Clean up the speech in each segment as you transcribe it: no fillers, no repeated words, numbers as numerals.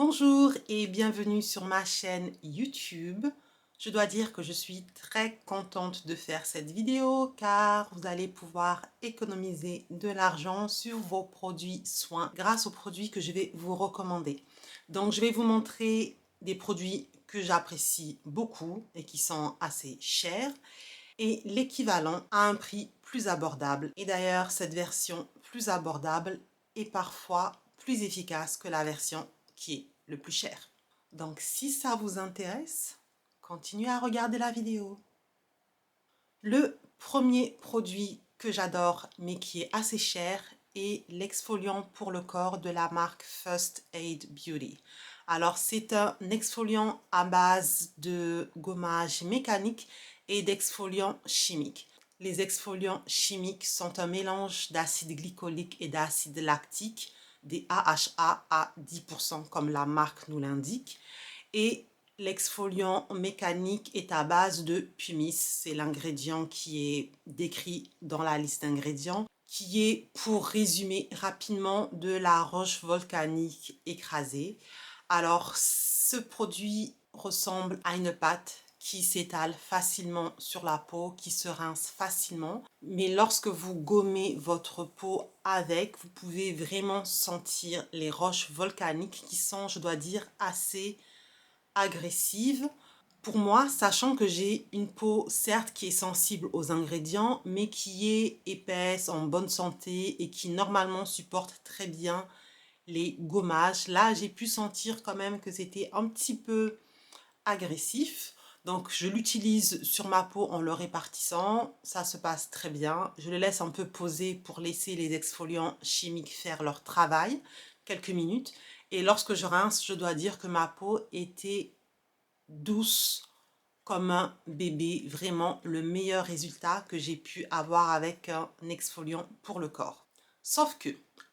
Bonjour et bienvenue sur ma chaîne YouTube. Je dois dire que je suis très contente de faire cette vidéo car vous allez pouvoir économiser de l'argent sur vos produits soins grâce aux produits que je vais vous recommander. Donc je vais vous montrer des produits que j'apprécie beaucoup et qui sont assez chers et l'équivalent à un prix plus abordable. Et d'ailleurs, cette version plus abordable est parfois plus efficace que la version qui est le plus cher. Donc si ça vous intéresse, continuez à regarder la vidéo. Le premier produit que j'adore mais qui est assez cher est l'exfoliant pour le corps de la marque First Aid Beauty. Alors c'est un exfoliant à base de gommage mécanique et d'exfoliants chimiques. Les exfoliants chimiques sont un mélange d'acide glycolique et d'acide lactique, des AHA à 10% comme la marque nous l'indique. Et l'exfoliant mécanique est à base de pumice, c'est l'ingrédient qui est décrit dans la liste d'ingrédients, qui est, pour résumer rapidement, de la roche volcanique écrasée. Alors, ce produit ressemble à une pâte qui s'étale facilement sur la peau, qui se rince facilement. Mais lorsque vous gommez votre peau avec, vous pouvez vraiment sentir les roches volcaniques qui sont, je dois dire, assez agressive. Pour moi, sachant que j'ai une peau certes qui est sensible aux ingrédients, mais qui est épaisse, en bonne santé et qui normalement supporte très bien les gommages, là j'ai pu sentir quand même que c'était un petit peu agressif. Donc je l'utilise sur ma peau en le répartissant, ça se passe très bien. Je le laisse un peu poser pour laisser les exfoliants chimiques faire leur travail, quelques minutes. Et lorsque je rince, je dois dire que ma peau était douce comme un bébé. Vraiment le meilleur résultat que j'ai pu avoir avec un exfoliant pour le corps. Sauf que,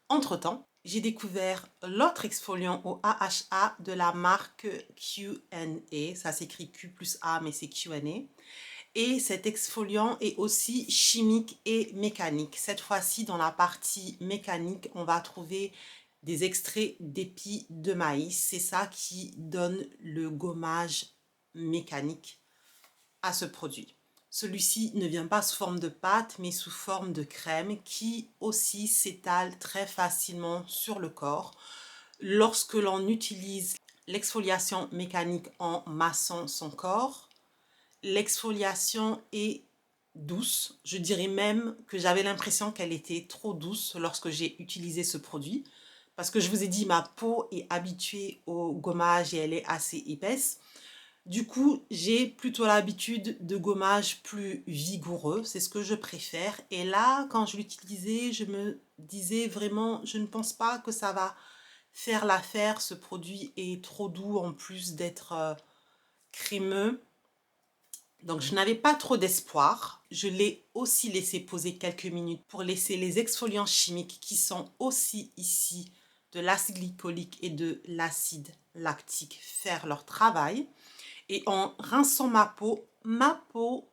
entre-temps, j'ai découvert l'autre exfoliant au AHA de la marque Q&A. Ça s'écrit Q plus A, mais c'est Q&A. Et cet exfoliant est aussi chimique et mécanique. Cette fois-ci, dans la partie mécanique, on va trouver des extraits d'épis de maïs. C'est ça qui donne le gommage mécanique à ce produit. Celui-ci ne vient pas sous forme de pâte, mais sous forme de crème qui aussi s'étale très facilement sur le corps. Lorsque l'on utilise l'exfoliation mécanique en massant son corps, l'exfoliation est douce. Je dirais même que j'avais l'impression qu'elle était trop douce lorsque j'ai utilisé ce produit. Parce que je vous ai dit, ma peau est habituée au gommage et elle est assez épaisse. Du coup, j'ai plutôt l'habitude de gommage plus vigoureux, c'est ce que je préfère. Et là, quand je l'utilisais, je me disais vraiment, je ne pense pas que ça va faire l'affaire. Ce produit est trop doux en plus d'être crémeux. Donc, je n'avais pas trop d'espoir. Je l'ai aussi laissé poser quelques minutes pour laisser les exfoliants chimiques qui sont aussi ici de l'acide glycolique et de l'acide lactique faire leur travail. Et en rinçant ma peau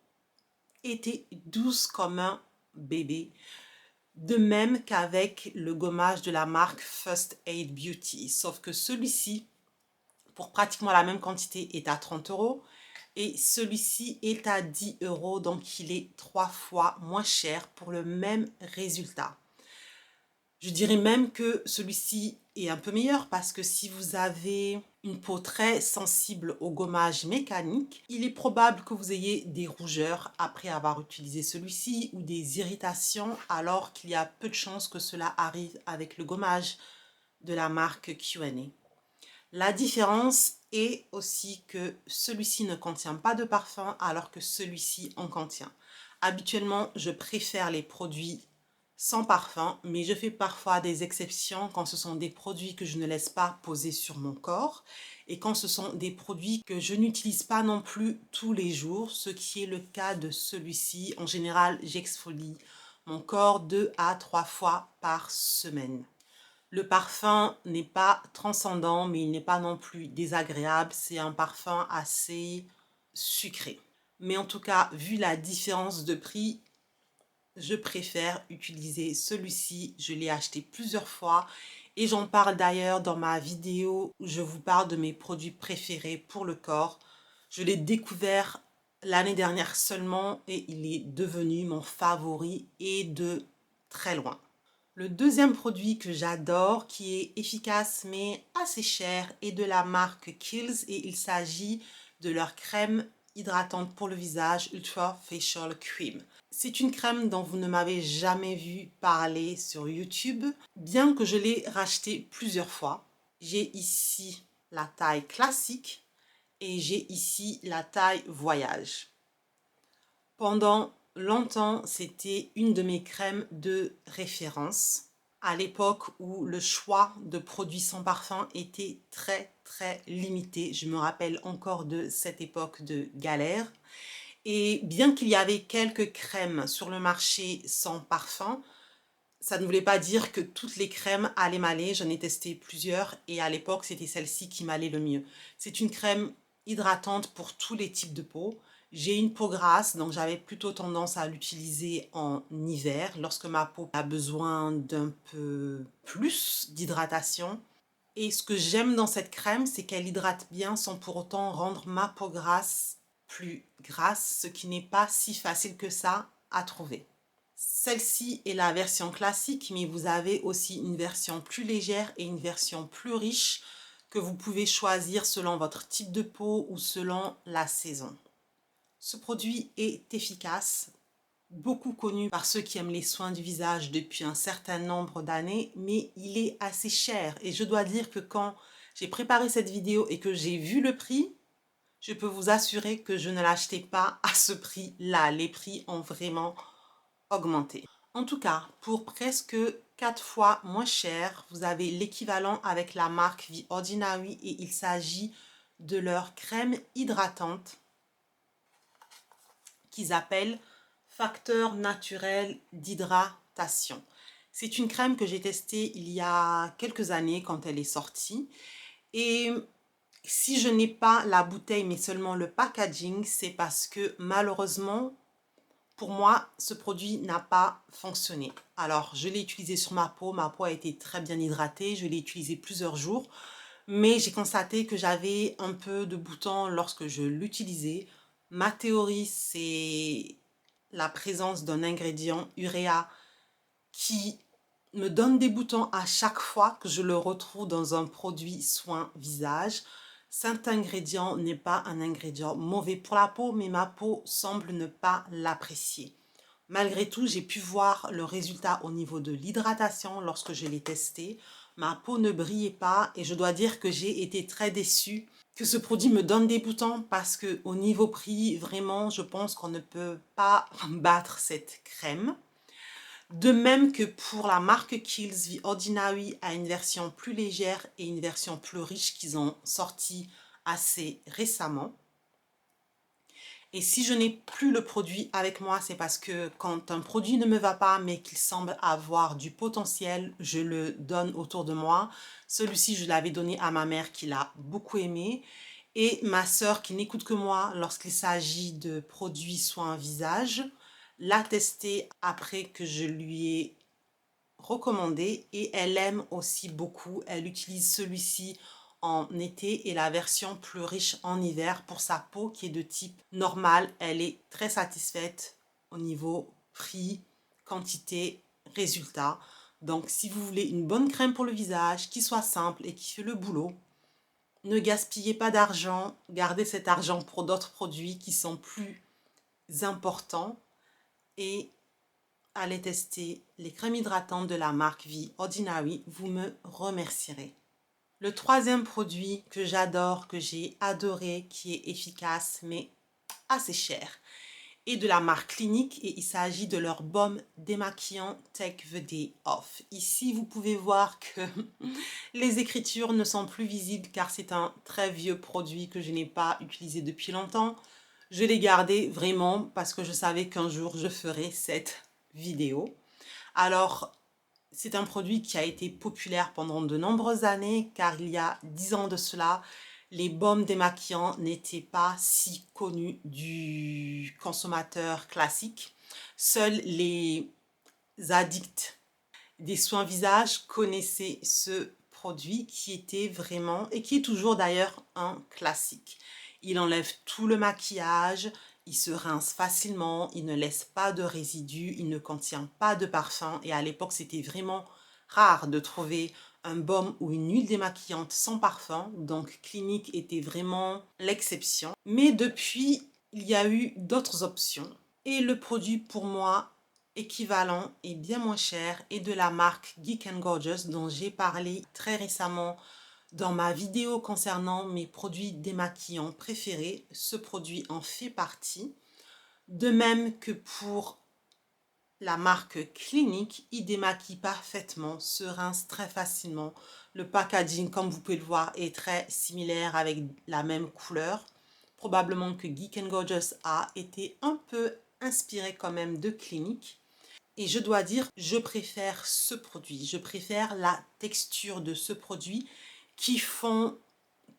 était douce comme un bébé. De même qu'avec le gommage de la marque First Aid Beauty. Sauf que celui-ci, pour pratiquement la même quantité, est à 30 € et celui-ci est à 10 €. Donc il est 3 fois moins cher pour le même résultat. Je dirais même que celui-ci est un peu meilleur parce que si vous avez une peau très sensible au gommage mécanique, il est probable que vous ayez des rougeurs après avoir utilisé celui-ci ou des irritations alors qu'il y a peu de chances que cela arrive avec le gommage de la marque Q&A. La différence est aussi que celui-ci ne contient pas de parfum alors que celui-ci en contient. Habituellement, je préfère les produits sans parfum, mais je fais parfois des exceptions quand ce sont des produits que je ne laisse pas poser sur mon corps et quand ce sont des produits que je n'utilise pas non plus tous les jours, ce qui est le cas de celui-ci. En général, j'exfolie mon corps 2 à 3 fois par semaine. Le parfum n'est pas transcendant, mais il n'est pas non plus désagréable. C'est un parfum assez sucré. Mais en tout cas, vu la différence de prix, je préfère utiliser celui-ci. Je l'ai acheté plusieurs fois Et j'en parle d'ailleurs dans ma vidéo où je vous parle de mes produits préférés pour le corps. Je l'ai découvert l'année dernière seulement et il est devenu mon favori et de très loin. Le deuxième produit que j'adore, qui est efficace mais assez cher, est de la marque Kiehl's et il s'agit de leur crème hydratante pour le visage Ultra Facial Cream. C'est une crème dont vous ne m'avez jamais vu parler sur YouTube, bien que je l'ai racheté plusieurs fois. J'ai ici la taille classique et j'ai ici la taille voyage. Pendant longtemps, c'était une de mes crèmes de référence à l'époque où le choix de produits sans parfum était très limité. Je me rappelle encore de cette époque de galère. Et bien qu'il y avait quelques crèmes sur le marché sans parfum, ça ne voulait pas dire que toutes les crèmes allaient m'aller. J'en ai testé plusieurs et à l'époque, c'était celle-ci qui m'allait le mieux. C'est une crème hydratante pour tous les types de peau. J'ai une peau grasse, donc j'avais plutôt tendance à l'utiliser en hiver, lorsque ma peau a besoin d'un peu plus d'hydratation. Et ce que j'aime dans cette crème, c'est qu'elle hydrate bien sans pour autant rendre ma peau grasse plus grasse, ce qui n'est pas si facile que ça à trouver. Celle-ci est la version classique, mais vous avez aussi une version plus légère et une version plus riche que vous pouvez choisir selon votre type de peau ou selon la saison. Ce produit est efficace, beaucoup connu par ceux qui aiment les soins du visage depuis un certain nombre d'années, mais il est assez cher. Et je dois dire que quand j'ai préparé cette vidéo et que j'ai vu le prix, je peux vous assurer que je ne l'achetais pas à ce prix-là. Les prix ont vraiment augmenté. En tout cas, pour presque 4 fois moins cher, vous avez l'équivalent avec la marque The Ordinary et il s'agit de leur crème hydratante qu'ils appellent facteur naturel d'hydratation. C'est une crème que j'ai testée il y a quelques années quand elle est sortie. Et si je n'ai pas la bouteille mais seulement le packaging, c'est parce que malheureusement, pour moi, ce produit n'a pas fonctionné. Alors, je l'ai utilisé sur ma peau a été très bien hydratée, je l'ai utilisé plusieurs jours, mais j'ai constaté que j'avais un peu de boutons lorsque je l'utilisais. Ma théorie, c'est la présence d'un ingrédient uréa qui me donne des boutons à chaque fois que je le retrouve dans un produit soin visage. Cet ingrédient n'est pas un ingrédient mauvais pour la peau, mais ma peau semble ne pas l'apprécier. Malgré tout, j'ai pu voir le résultat au niveau de l'hydratation lorsque je l'ai testé. Ma peau ne brillait pas et je dois dire que j'ai été très déçue que ce produit me donne des boutons parce que au niveau prix, vraiment, je pense qu'on ne peut pas battre cette crème. De même que pour la marque Kiehl's, The Ordinary a une version plus légère et une version plus riche qu'ils ont sorti assez récemment. Et si je n'ai plus le produit avec moi, c'est parce que quand un produit ne me va pas, mais qu'il semble avoir du potentiel, je le donne autour de moi. Celui-ci, je l'avais donné à ma mère qui l'a beaucoup aimé. Et ma sœur qui n'écoute que moi lorsqu'il s'agit de produits soins visage, l'a testé après que je lui ai recommandé et elle aime aussi beaucoup. Elle utilise celui-ci en été et la version plus riche en hiver pour sa peau qui est de type normal. Elle est très satisfaite au niveau prix, quantité, résultat. Donc si vous voulez une bonne crème pour le visage qui soit simple et qui fait le boulot, ne gaspillez pas d'argent, gardez cet argent pour d'autres produits qui sont plus importants et allez tester les crèmes hydratantes de la marque The Ordinary, vous me remercierez. Le troisième produit que j'adore, que j'ai adoré, qui est efficace mais assez cher, est de la marque Clinique et il s'agit de leur baume démaquillant Take the Day Off. Ici, vous pouvez voir que les écritures ne sont plus visibles car c'est un très vieux produit que je n'ai pas utilisé depuis longtemps. Je l'ai gardé vraiment parce que je savais qu'un jour je ferais cette vidéo. Alors, c'est un produit qui a été populaire pendant de nombreuses années car il y a 10 ans de cela, les baumes démaquillants n'étaient pas si connus du consommateur classique. Seuls les addicts des soins visage connaissaient ce produit qui était vraiment, et qui est toujours d'ailleurs, un classique. Il enlève tout le maquillage, il se rince facilement, il ne laisse pas de résidus, il ne contient pas de parfum. Et à l'époque, c'était vraiment rare de trouver un baume ou une huile démaquillante sans parfum. Donc Clinique était vraiment l'exception. Mais depuis, il y a eu d'autres options. Et le produit pour moi équivalent et bien moins cher est de la marque Geek and Gorgeous, dont j'ai parlé très récemment dans ma vidéo concernant mes produits démaquillants préférés. Ce produit en fait partie. De même que pour la marque Clinique, il démaquille parfaitement, se rince très facilement. Le packaging, comme vous pouvez le voir, est très similaire avec la même couleur. Probablement que Geek and Gorgeous a été un peu inspiré quand même de Clinique. Et je dois dire, je préfère ce produit. Je préfère la texture de ce produit qui fond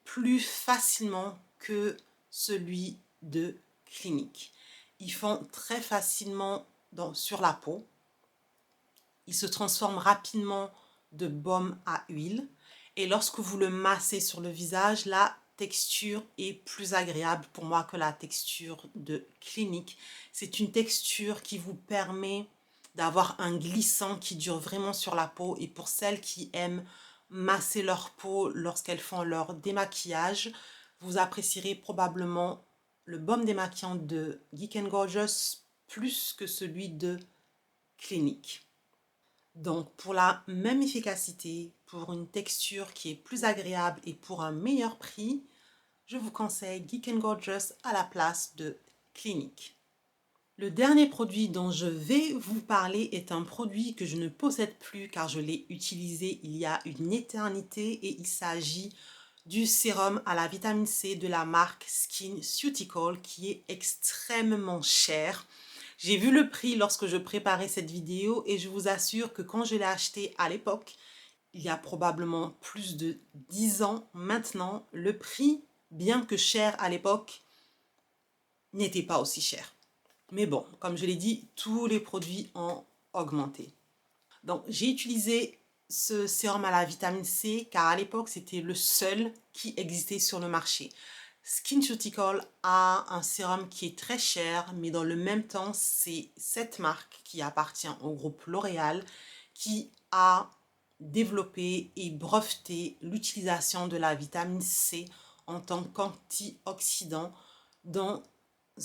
plus facilement que celui de Clinique. Ils font très facilement sur la peau. Ils se transforment rapidement de baume à huile. Et lorsque vous le massez sur le visage, la texture est plus agréable pour moi que la texture de Clinique. C'est une texture qui vous permet d'avoir un glissant qui dure vraiment sur la peau. Et pour celles qui aiment masser leur peau lorsqu'elles font leur démaquillage, vous apprécierez probablement le baume démaquillant de Geek and Gorgeous plus que celui de Clinique. Donc pour la même efficacité, pour une texture qui est plus agréable et pour un meilleur prix, je vous conseille Geek and Gorgeous à la place de Clinique. Le dernier produit dont je vais vous parler est un produit que je ne possède plus car je l'ai utilisé il y a une éternité, et il s'agit du sérum à la vitamine C de la marque SkinCeutical qui est extrêmement cher. J'ai vu le prix lorsque je préparais cette vidéo et je vous assure que quand je l'ai acheté à l'époque, il y a probablement plus de 10 ans maintenant, le prix, bien que cher à l'époque, n'était pas aussi cher. Mais bon, comme je l'ai dit, tous les produits ont augmenté. Donc, j'ai utilisé ce sérum à la vitamine C car à l'époque, c'était le seul qui existait sur le marché. SkinCeutical a un sérum qui est très cher, mais dans le même temps, c'est cette marque qui appartient au groupe L'Oréal qui a développé et breveté l'utilisation de la vitamine C en tant qu'antioxydant dans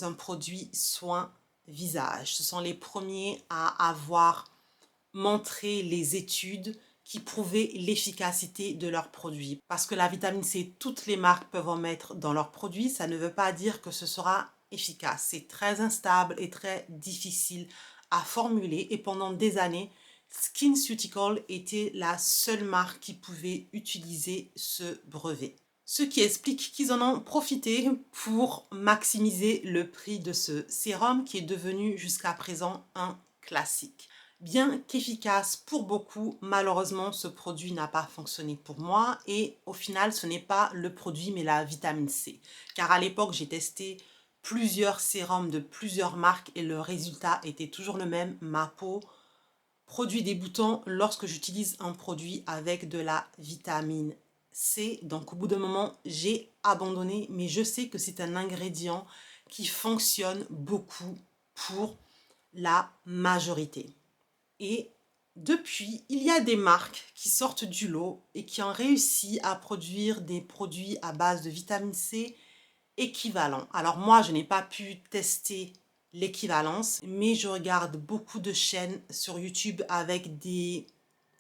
un produit soin visage. Ce sont les premiers à avoir montré les études qui prouvaient l'efficacité de leurs produits. Parce que la vitamine C, toutes les marques peuvent en mettre dans leurs produits, ça ne veut pas dire que ce sera efficace. C'est très instable et très difficile à formuler. Et pendant des années, SkinCeutical était la seule marque qui pouvait utiliser ce brevet. Ce qui explique qu'ils en ont profité pour maximiser le prix de ce sérum qui est devenu jusqu'à présent un classique. Bien qu'efficace pour beaucoup, malheureusement ce produit n'a pas fonctionné pour moi et au final ce n'est pas le produit mais la vitamine C. Car à l'époque j'ai testé plusieurs sérums de plusieurs marques et le résultat était toujours le même. Ma peau produit des boutons lorsque j'utilise un produit avec de la vitamine C. Donc au bout d'un moment, j'ai abandonné, mais je sais que c'est un ingrédient qui fonctionne beaucoup pour la majorité. Et depuis, il y a des marques qui sortent du lot et qui ont réussi à produire des produits à base de vitamine C équivalents. Alors moi, je n'ai pas pu tester l'équivalence, mais je regarde beaucoup de chaînes sur YouTube avec des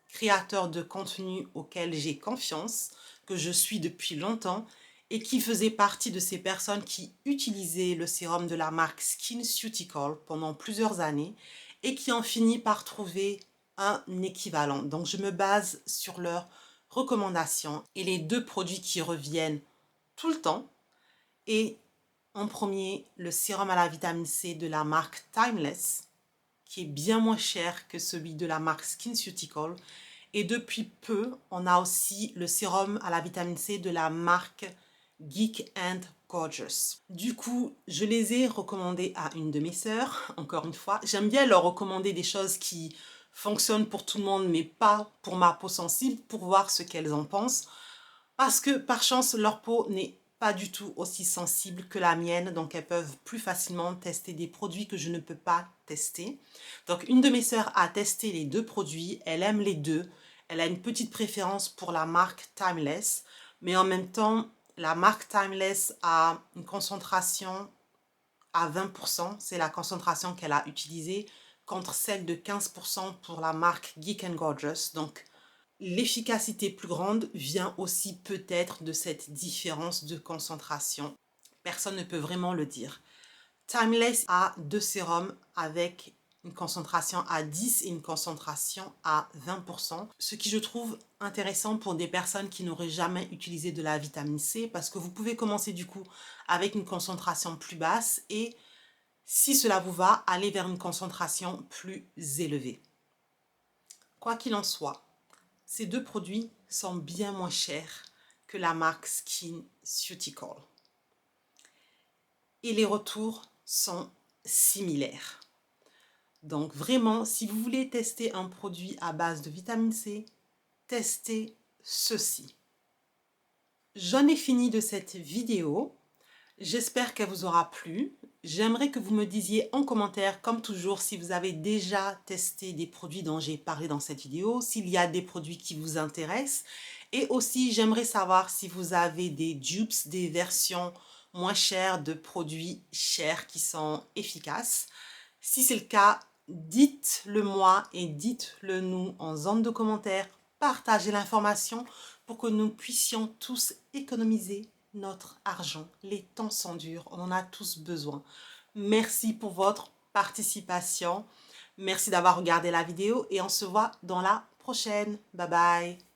créateurs de contenu auxquels j'ai confiance, que je suis depuis longtemps et qui faisaient partie de ces personnes qui utilisaient le sérum de la marque SkinCeutical pendant plusieurs années et qui ont fini par trouver un équivalent. Donc je me base sur leurs recommandations et les deux produits qui reviennent tout le temps. Et en premier, le sérum à la vitamine C de la marque Timeless, qui est bien moins cher que celui de la marque SkinCeutical. Et depuis peu, on a aussi le sérum à la vitamine C de la marque Geek and Gorgeous. Du coup, je les ai recommandés à une de mes sœurs, encore une fois. J'aime bien leur recommander des choses qui fonctionnent pour tout le monde, mais pas pour ma peau sensible, pour voir ce qu'elles en pensent. Parce que par chance, leur peau n'est pas du tout aussi sensible que la mienne, donc elles peuvent plus facilement tester des produits que je ne peux pas tester. Donc une de mes sœurs a testé les deux produits, elle aime les deux, elle a une petite préférence pour la marque Timeless, mais en même temps, la marque Timeless a une concentration à 20%, c'est la concentration qu'elle a utilisée, contre celle de 15% pour la marque Geek & Gorgeous. Donc l'efficacité plus grande vient aussi peut-être de cette différence de concentration. Personne ne peut vraiment le dire. Timeless a deux sérums avec une concentration à 10 et une concentration à 20%, ce qui je trouve intéressant pour des personnes qui n'auraient jamais utilisé de la vitamine C, parce que vous pouvez commencer du coup avec une concentration plus basse et si cela vous va, aller vers une concentration plus élevée. Quoi qu'il en soit, ces deux produits sont bien moins chers que la marque SkinCeutical. Et les retours sont similaires. Donc vraiment, si vous voulez tester un produit à base de vitamine C, testez ceci. J'en ai fini de cette vidéo. J'espère qu'elle vous aura plu. J'aimerais que vous me disiez en commentaire, comme toujours, si vous avez déjà testé des produits dont j'ai parlé dans cette vidéo, s'il y a des produits qui vous intéressent. Et aussi, j'aimerais savoir si vous avez des dupes, des versions moins chères de produits chers qui sont efficaces. Si c'est le cas, dites-le moi et dites-le nous en zone de commentaires. Partagez l'information pour que nous puissions tous économiser notre argent. Les temps sont durs, on en a tous besoin. Merci pour votre participation. Merci d'avoir regardé la vidéo et on se voit dans la prochaine. Bye bye.